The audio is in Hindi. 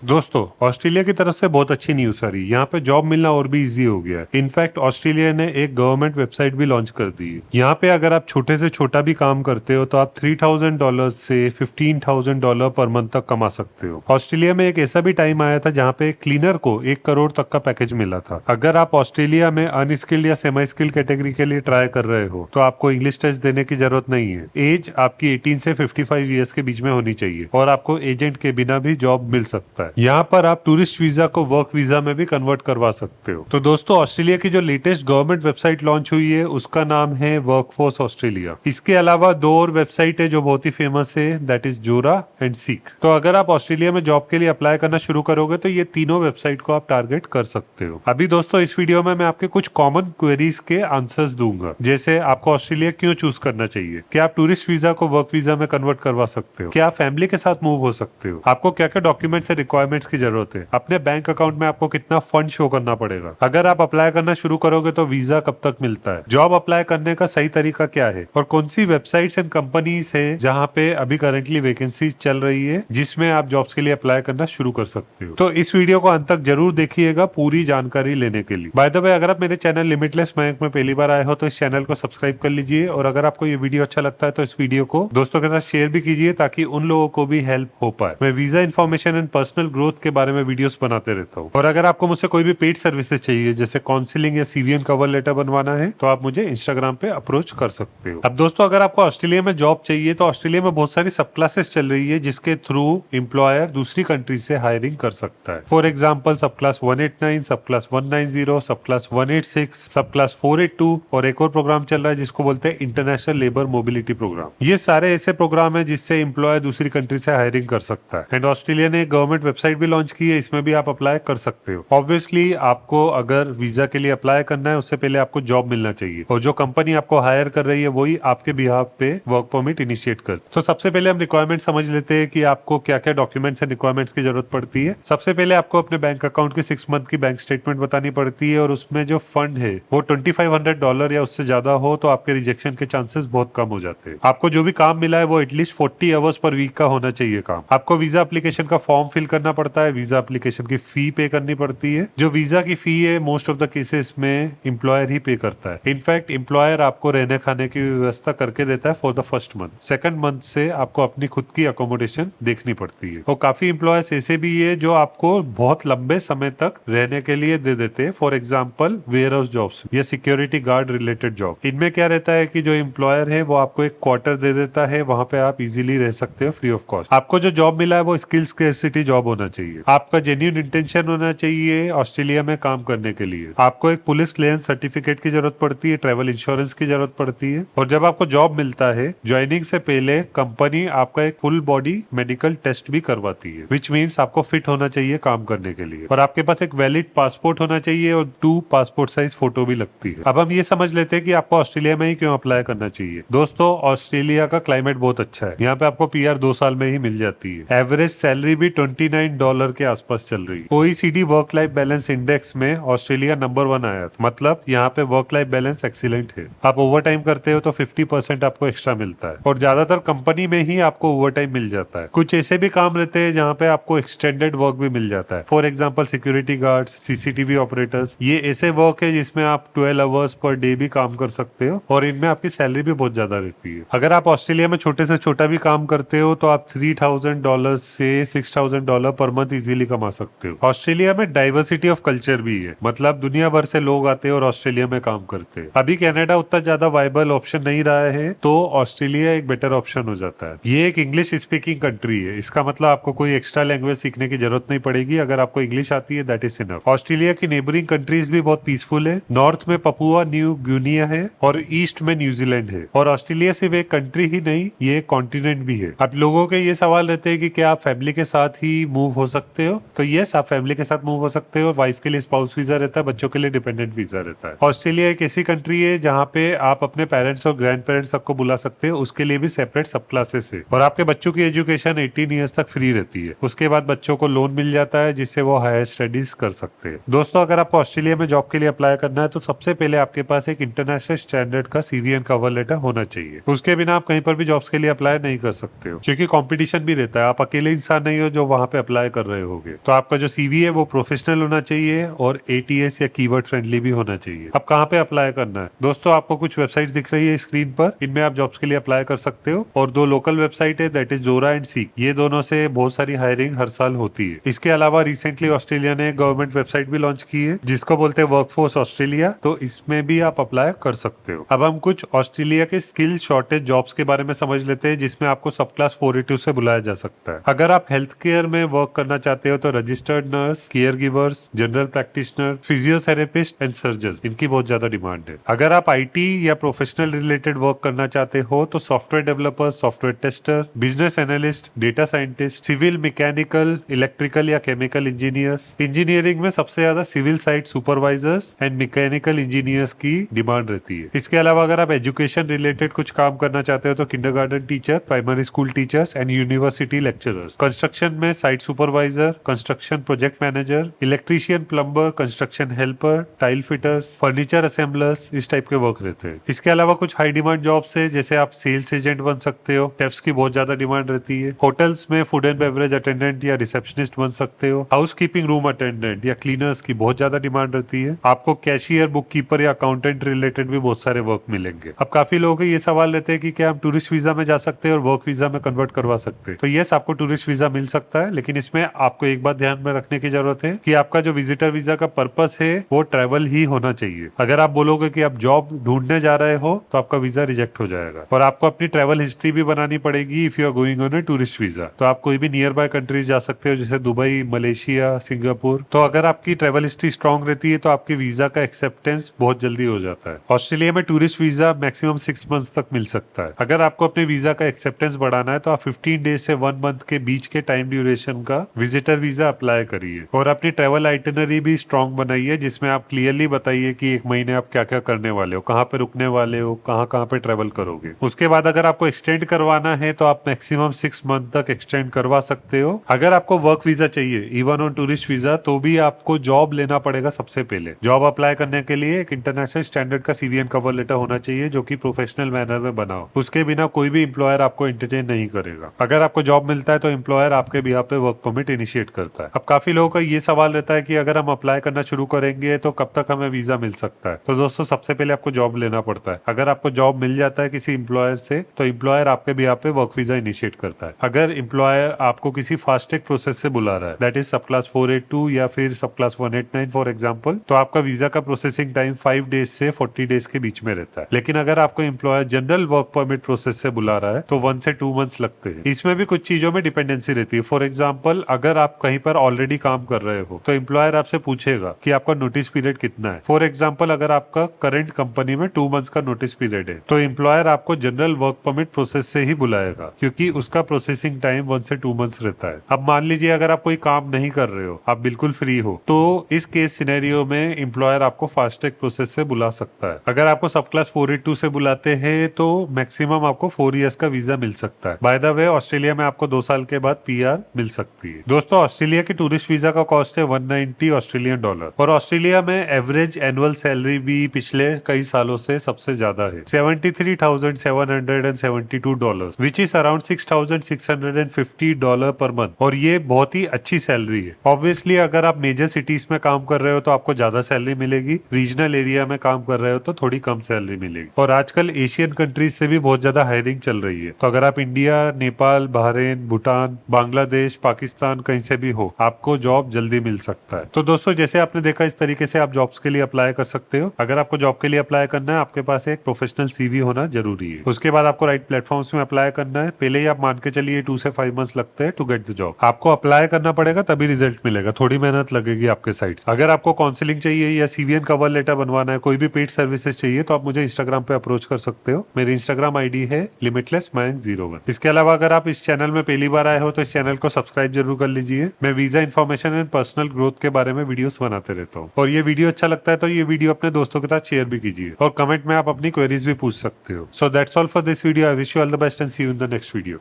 दोस्तों, ऑस्ट्रेलिया की तरफ से बहुत अच्छी न्यूज आ रही है। यहाँ पे जॉब मिलना और भी इजी हो गया है। इनफैक्ट ऑस्ट्रेलिया ने एक गवर्नमेंट वेबसाइट भी लॉन्च कर दी है। यहाँ पे अगर आप छोटे से छोटा भी काम करते हो तो आप $3,000 से $15,000 पर मंथ तक कमा सकते हो। ऑस्ट्रेलिया में एक ऐसा भी टाइम आया था जहाँ पे क्लीनर को 1 करोड़ तक का पैकेज मिला था। अगर आप ऑस्ट्रेलिया में अनस्किल्ड या सेमी स्किल्ड कैटेगरी के लिए ट्राई कर रहे हो तो आपको इंग्लिश टेस्ट देने की जरूरत नहीं है। एज आपकी 18 से 55 ईयर्स के बीच में होनी चाहिए और आपको एजेंट के बिना भी जॉब मिल सकता है। यहाँ पर आप टूरिस्ट वीजा को वर्क वीजा में भी कन्वर्ट करवा सकते हो। तो दोस्तों, ऑस्ट्रेलिया की जो लेटेस्ट गवर्नमेंट वेबसाइट लॉन्च हुई है उसका नाम है वर्कफोर्स ऑस्ट्रेलिया। इसके अलावा 2 और वेबसाइट है जो बहुत ही फेमस है, दैट इज जोरा एंड सीक। तो अगर आप ऑस्ट्रेलिया में जॉब के लिए अप्लाई करना शुरू करोगे तो ये तीनों वेबसाइट को आप टारगेट कर सकते हो। अभी दोस्तों, इस वीडियो में मैं आपके कुछ कॉमन क्वेरीज के आंसर्स दूंगा, जैसे आपको ऑस्ट्रेलिया क्यों चूज करना चाहिए, क्या आप टूरिस्ट वीजा को वर्क वीजा में कन्वर्ट करवा सकते हो, क्या आप फैमिली के साथ मूव हो सकते हो, आपको क्या क्या डॉक्यूमेंट्स से रिक्वायरमेंट्स की जरूरत है, अपने बैंक अकाउंट में आपको कितना फंड शो करना पड़ेगा, अगर आप अप्लाई करना शुरू करोगे तो वीजा कब तक मिलता है, जॉब अप्लाई करने का सही तरीका क्या है, और कौन सी वेबसाइट्स एंड कंपनीज है जहाँ पे अभी करंटली वैकेंसी चल रही है जिसमें आप जॉब्स के लिए अप्लाई करना शुरू कर सकते हो। तो इस वीडियो को अंत तक जरूर देखिएगा पूरी जानकारी लेने के लिए। बाय द वे, अगर आप मेरे चैनल लिमिटलेस मयंक में पहली बार आए हो तो इस चैनल को सब्सक्राइब कर लीजिए, और अगर आपको ये वीडियो अच्छा लगता है तो इस वीडियो को दोस्तों के साथ शेयर भी कीजिए ताकि उन लोगों को भी हेल्प हो पाए। मैं visa information and personal growth के बारे में वीडियोस बनाते रहता हूँ। और अगर आपको मुझसे कोई भी पेड सर्विसेज चाहिए जैसे काउंसलिंग या सीवीएन कवर लेटर बनवाना है तो आप मुझे इंस्टाग्राम पे अप्रोच कर सकते हो। अब दोस्तों, अगर आपको ऑस्ट्रेलिया में जॉब चाहिए तो ऑस्ट्रेलिया में बहुत सारी सब क्लासेस चल रही है जिसके थ्रू एम्प्लॉयर दूसरी कंट्री से हायरिंग कर सकता है। फॉर एग्जाम्पल, सब क्लास 189, सब क्लास 190, सब क्लास 186, सब क्लास 482 और एक और प्रोग्राम चल रहा है जिसको बोलते हैं इंटरनेशनल लेबर मोबिलिटी प्रोग्राम। ये सारे ऐसे प्रोग्राम है जिससे एम्प्लॉयर दूसरी कंट्री से हायरिंग कर सकता है। एंड ऑस्ट्रेलिया ने एक गवर्नमेंट वेबसाइट भी लॉन्च की है, इसमें भी आप अप्लाई कर सकते हो। ऑब्वियसली आपको अगर वीजा के लिए अप्लाई करना है उससे पहले आपको जॉब मिलना चाहिए, और जो कंपनी आपको हायर कर रही है वही आपके बिहाफ पे वर्क परमिट इनिशिएट कर। तो सबसे पहले हम रिक्वायरमेंट समझ लेते हैं कि आपको क्या क्या डॉक्यूमेंट्स एंड रिक्वायरमेंट्स की जरूरत पड़ती है। सबसे पहले आपको अपने बैंक अकाउंट की 6 मंथ की बैंक स्टेटमेंट बतानी पड़ती है, और उसमें जो फंड है वो $2,500 या उससे ज्यादा हो तो आपके रिजेक्शन के चांसेस बहुत कम हो जाते हैं। आपको जो भी काम मिला है वो एटलीस्ट 40 आवर्स पर वीक का होना चाहिए काम। आपको वीजा एप्लीकेशन का फॉर्म फिल करना पड़ता है, वीजा एप्लीकेशन की फी पे करनी पड़ती है। जो वीजा की फी है मोस्ट ऑफ द केसेस में एम्प्लॉयर ही पे करता है। इनफैक्ट एम्प्लॉयर आपको रहने खाने की व्यवस्था करके देता है for the first month. Second month से आपको अपनी खुद की अकोमोडेशन देखनी पड़ती है। और काफी एम्प्लॉयर्स ऐसे भी है जो आपको बहुत लंबे समय तक रहने के लिए दे देते हैं। For example, warehouse jobs या सिक्योरिटी गार्ड रिलेटेड जॉब। इनमें क्या रहता है कि जो एम्प्लॉयर है वो आपको एक क्वार्टर दे देता है, वहां पे आप इजीली रह सकते हो फ्री ऑफ कॉस्ट। आपको जो जॉब मिला है वो स्किल स्कैर्सिटी जॉब होना चाहिए। आपका जेन्युइन इंटेंशन होना चाहिए ऑस्ट्रेलिया में काम करने के लिए। आपको एक पुलिस क्लियरेंस सर्टिफिकेट की जरूरत पड़ती है, ट्रैवल इंश्योरेंस की जरूरत पड़ती है, और जब आपको जॉब मिलता है ज्वाइनिंग से पहले कंपनी आपका एक फुल बॉडी मेडिकल टेस्ट भी करवाती है, विच मीन्स आपको फिट होना चाहिए काम करने के लिए। और आपके पास एक वैलिड पासपोर्ट होना चाहिए और 2 पासपोर्ट साइज फोटो भी लगती है। अब हम ये समझ लेते हैं कि आपको ऑस्ट्रेलिया में ही क्यों अप्लाई करना चाहिए। दोस्तों, ऑस्ट्रेलिया का क्लाइमेट बहुत अच्छा है। यहाँ पे आपको पीआर 2 साल में ही मिल जाती है। एवरेज सैलरी भी $29 के आसपास चल रही है। OECD work life balance index में ऑस्ट्रेलिया नंबर 1 आया था। मतलब यहाँ पे वर्क लाइफ बैलेंस एक्सीलेंट है। आप ओवर टाइम करते हो तो 50% आपको एक्स्ट्रा मिलता है, और ज्यादातर कंपनी में ही आपको ओवर टाइम मिल जाता है। कुछ ऐसे भी काम रहते हैं जहाँ पे आपको एक्सटेंडेड वर्क भी मिल जाता है। For example, security guards, CCTV operators, ये ऐसे वर्क है जिसमें आप 12 आवर्स पर डे भी काम कर सकते हो, और इनमें आपकी सैलरी भी बहुत ज्यादा रहती है। अगर आप ऑस्ट्रेलिया में छोटे से छोटा भी काम करते हो तो आप $3,000 से $6,000 पर मंथ इजीली कमा सकते हो। ऑस्ट्रेलिया में डाइवर्सिटी ऑफ कल्चर भी है, मतलब दुनिया भर से लोग आते हैं और ऑस्ट्रेलिया में काम करते हैं। अभी कनाडा उतना ज्यादा वाइबल ऑप्शन नहीं रहा है तो ऑस्ट्रेलिया एक बेटर ऑप्शन हो जाता है। ये एक इंग्लिश स्पीकिंग कंट्री है, इसका मतलब आपको कोई एक्स्ट्रा लैंग्वेज सीखने की जरूरत नहीं पड़ेगी। अगर आपको इंग्लिश आती है दैट इज इनफ। ऑस्ट्रेलिया की नेबरिंग कंट्रीज भी बहुत पीसफुल है। नॉर्थ में पपुआ न्यू गिनिया है और ईस्ट में न्यूजीलैंड है। और ऑस्ट्रेलिया सिर्फ एक कंट्री ही नहीं, ये एक कॉन्टिनेंट भी है। अब लोगों के ये सवाल रहते हैं कि क्या आप फैमिली के साथ ही मूव हो सकते हो, तो यस, आप फैमिली के साथ मूव हो सकते हो। वाइफ के लिए स्पाउस वीजा रहता है, बच्चों के लिए डिपेंडेंट वीजा रहता है। ऑस्ट्रेलिया एक ऐसी कंट्री है जहाँ पे आप अपने पेरेंट्स और ग्रैंड पेरेंट्स सबको बुला सकते हो, उसके लिए भी सेपरेट सब क्लासेस है। और आपके बच्चों की एजुकेशन 18 ईयर्स तक फ्री रहती है। उसके बाद बच्चों को लोन मिल जाता है जिससे वो हायर स्टडीज कर सकते हैं। दोस्तों, अगर आपको ऑस्ट्रेलिया में जॉब के लिए अप्लाई करना है तो सबसे पहले आपके पास एक इंटरनेशनल स्टैंडर्ड का सीवीएन कवर लेटर होना चाहिए। उसके बिना आप कहीं पर भी जॉब्स के लिए अप्लाई नहीं कर सकते हो, क्योंकि कंपटीशन भी रहता है। आप अकेले इंसान नहीं हो जो वहां पे अप्लाई कर रहे होगे। तो आपका जो सीवी है वो प्रोफेशनल होना चाहिए और एटीएस या कीवर्ड फ्रेंडली भी होना चाहिए। अब कहाँ पे अप्लाई करना है दोस्तों, आपको कुछ वेबसाइट दिख रही है स्क्रीन पर, इनमें आप जॉब्स के लिए अप्लाई कर सकते हो। और दो लोकल वेबसाइट है, दैट इज जोरा एंड सीक, ये दोनों से बहुत सारी हायरिंग हर साल होती है। इसके अलावा रिसेंटली ऑस्ट्रेलिया ने गवर्नमेंट वेबसाइट भी लॉन्च की है जिसको बोलते हैं वर्कफोर्स ऑस्ट्रेलिया, तो इसमें भी आप अप्लाई कर सकते हो। अब हम कुछ ऑस्ट्रेलिया के स्किल शॉर्टेज जॉब्स के बारे में समझ लेते हैं जिसमें आपको सब क्लास 482 से बुलाया जा सकता है। अगर आप हेल्थ केयर में वर्क करना चाहते हो तो registered nurse, care givers, general practitioner, physiotherapist and surgeon, इनकी बहुत ज्यादा डिमांड है। अगर आप आईटी या प्रोफेशनल रिलेटेड वर्क करना चाहते हो तो software developer, software tester, business analyst, data scientist, civil, mechanical, electrical या केमिकल इंजीनियर्स। इंजीनियरिंग में सबसे ज्यादा civil site supervisors and mechanical engineers की डिमांड रहती है। इसके अलावा अगर आप एजुकेशन रिलेटेड कुछ काम करना चाहते हो तो kindergarten teacher, primary school teachers and university lecturers. Construction में site supervisor, construction project manager, electrician, plumber, construction helper, tile fitters, furniture assemblers, इस टाइप के वर्क रहते हैं। इसके अलावा कुछ हाई डिमांड जॉब्स है, जैसे आप सेल्स एजेंट बन सकते हो, शेफ्स की बहुत ज्यादा डिमांड रहती है। होटल्स में फूड एंड बेवरेज अटेंडेंट या रिसेप्शनिस्ट बन सकते हो। हाउस कीपिंग रूम अटेंडेंट या क्लीनर्स की बहुत ज्यादा डिमांड रहती है। आपको कैशियर, बुक कीपर या अकाउंटेंट रिलेटेड भी बहुत सारे वर्क मिलेंगे। अब काफी लोगों के ये सवाल रहते हैं कि क्या हम टूरिस्ट वीजा में जा सकते हैं और वर्क वीजा में कन्वर्ट करवा सकते हैं। तो यस, आपको टूरिस्ट वीजा मिल सकता है, लेकिन इसमें आपको एक बात ध्यान में रखने की जरूरत है कि आपका जो विजिटर वीजा का पर्पस है वो ट्रैवल ही होना चाहिए। अगर आप बोलोगे कि आप जॉब ढूंढने जा रहे हो तो आपका वीजा रिजेक्ट हो जाएगा। और आपको अपनी ट्रैवल हिस्ट्री भी बनानी पड़ेगी if you are going on a tourist visa. तो आप कोई भी नियर बाय कंट्रीज जा सकते हो, जैसे दुबई, मलेशिया, सिंगापुर। तो अगर आपकी ट्रैवल हिस्ट्री स्ट्रांग रहती है तो आपके वीजा का एक्सेप्टेंस बहुत जल्दी हो जाता है। ऑस्ट्रेलिया में टूरिस्ट वीजा मैक्सिमम 6 मंथ तक मिल सकता है। अगर आपको अपने वीजा का एक्सेप्टेंस बढ़ाना है तो आप 15 डेज से 1 मंथ के बीच के टाइम ड्यूरेशन का विजिटर वीजा अप्लाई करिए और अपनी ट्रैवल आइटनरी भी स्ट्रांग बनाइए, जिसमें आप क्लियरली बताइए कि एक महीने आप क्या क्या करने वाले हो, कहाँ पे रुकने वाले हो, कहाँ कहाँ पे ट्रैवल करोगे। उसके बाद अगर आपको एक्सटेंड करवाना है तो आप मैक्सिमम 6 मंथ तक एक्सटेंड करवा सकते हो। अगर आपको वर्क वीजा चाहिए इवन ऑन टूरिस्ट वीजा तो भी आपको जॉब लेना पड़ेगा। सबसे पहले जॉब अप्लाई करने के लिए एक इंटरनेशनल स्टैंडर्ड का सीवी एंड कवर लेटर होना चाहिए जो कि प्रोफेशनल मैनर में बना हो। उसके बिना कोई भी एम्प्लॉयर आपको एंटरटेन नहीं करेगा। अगर आपको जॉब मिलता है तो एम्प्लॉयर आपके बिहाफ पे वर्क परमिट इनिशिएट करता है। अब काफी लोगों का ये सवाल रहता है कि अगर हम अप्लाई करना शुरू करेंगे तो कब तक हमें वीजा मिल सकता है। तो दोस्तों, सबसे पहले आपको जॉब लेना पड़ता है। अगर आपको जॉब मिल जाता है किसी एम्प्लॉयर से तो एम्प्लॉयर आपके बिहाफ पे वर्क वीजा इनिशिएट करता है। अगर एम्प्लॉयर आपको किसी फास्ट ट्रैक प्रोसेस से बुला रहा है, दैट इज सब क्लास 482 या फिर सब क्लास 189 फॉर एग्जाम्पल, तो आपका वीजा का प्रोसेसिंग टाइम 5 डेज से 40 डेज के बीच में रहता है। लेकिन अगर आपको employer general work permit process से बुला रहा है तो 1 से 2 मंथ्स लगते हैं। इसमें भी कुछ चीजों में डिपेंडेंसी रहती है। फॉर एग्जाम्पल, अगर आप कहीं पर ऑलरेडी काम कर रहे हो तो एम्प्लॉयर आपसे पूछेगा कि आपका नोटिस पीरियड कितना है। फॉर एग्जाम्पल, अगर आपका करंट कंपनी में 2 मंथ्स का नोटिस पीरियड है तो एम्प्लॉयर आपको जनरल वर्क परमिट प्रोसेस से ही बुलाएगा, क्योंकि उसका प्रोसेसिंग टाइम 1 से 2 मंथ्स रहता है। अब मान लीजिए अगर आप कोई काम नहीं कर रहे हो, आप बिल्कुल फ्री हो, तो इस केस सिनेरियो में एम्प्लॉयर आपको फास्ट ट्रैक प्रोसेस से बुला सकता है। अगर आपको सब क्लास 482 से बुलाते हैं तो मैक्सिमम आपको 4 इयर्स का वीजा मिल सकता है। बाय द वे, ऑस्ट्रेलिया में आपको 2 साल के बाद पीआर मिल सकती है। दोस्तों, ऑस्ट्रेलिया की टूरिस्ट वीजा का कॉस्ट है $190 और ऑस्ट्रेलिया में एवरेज एनुअल सैलरी भी पिछले कई सालों से सबसे ज्यादा है, $73,772, which is around $6,650 per month. और ये बहुत ही अच्छी सैलरी है। ऑब्वियसली अगर आप मेजर सिटीज में काम कर रहे हो तो आपको ज्यादा सैलरी मिलेगी, रीजनल एरिया में काम कर रहे हो तो थोड़ी कम सैलरी मिलेगी। और आजकल एशियन कंट्रीज से भी बहुत ज्यादा हायरिंग चल रही है। तो अगर आप इंडिया, नेपाल, बहरीन, भूटान, बांग्लादेश, पाकिस्तान कहीं से भी हो, आपको जॉब जल्दी मिल सकता है। तो दोस्तों, जैसे आपने देखा, इस तरीके से आप जॉब्स के लिए अप्लाई कर सकते हो। अगर आपको जॉब के लिए अप्लाई करना है, आपके पास एक प्रोफेशनल सीवी होना जरूरी है। उसके बाद आपको राइट प्लेटफॉर्म्स में अप्लाई करना है। पहले ही आप मान के चलिए 2 से 5 मंथ्स लगते हैं टू गेट द जॉब। आपको अप्लाई करना पड़ेगा तभी रिजल्ट मिलेगा, थोड़ी मेहनत लगेगी आपके साइड से। अगर आपको काउंसलिंग चाहिए या सीवी एंड कवर लेटर बनवाना है, कोई भी पेड सर्विसेज चाहिए, तो आप मुझे इंस्टाग्राम पे अप्रोच कर सकते हो। मेरी इंस्टाग्राम आईडी है limitlessminds01। इसके अलावा अगर आप इस चैनल में पहली बार आए हो तो इस चैनल को सब्सक्राइब जरूर कर लीजिए। मैं visa information and personal growth के बारे में वीडियोस बनाते रहता हूँ। और ये वीडियो अच्छा लगता है तो ये वीडियो अपने दोस्तों के साथ शेयर भी कीजिए और कमेंट में आप अपनी क्वेरीज भी पूछ सकते हो। So that's all for this video. I wish you all the best and see you in the next video.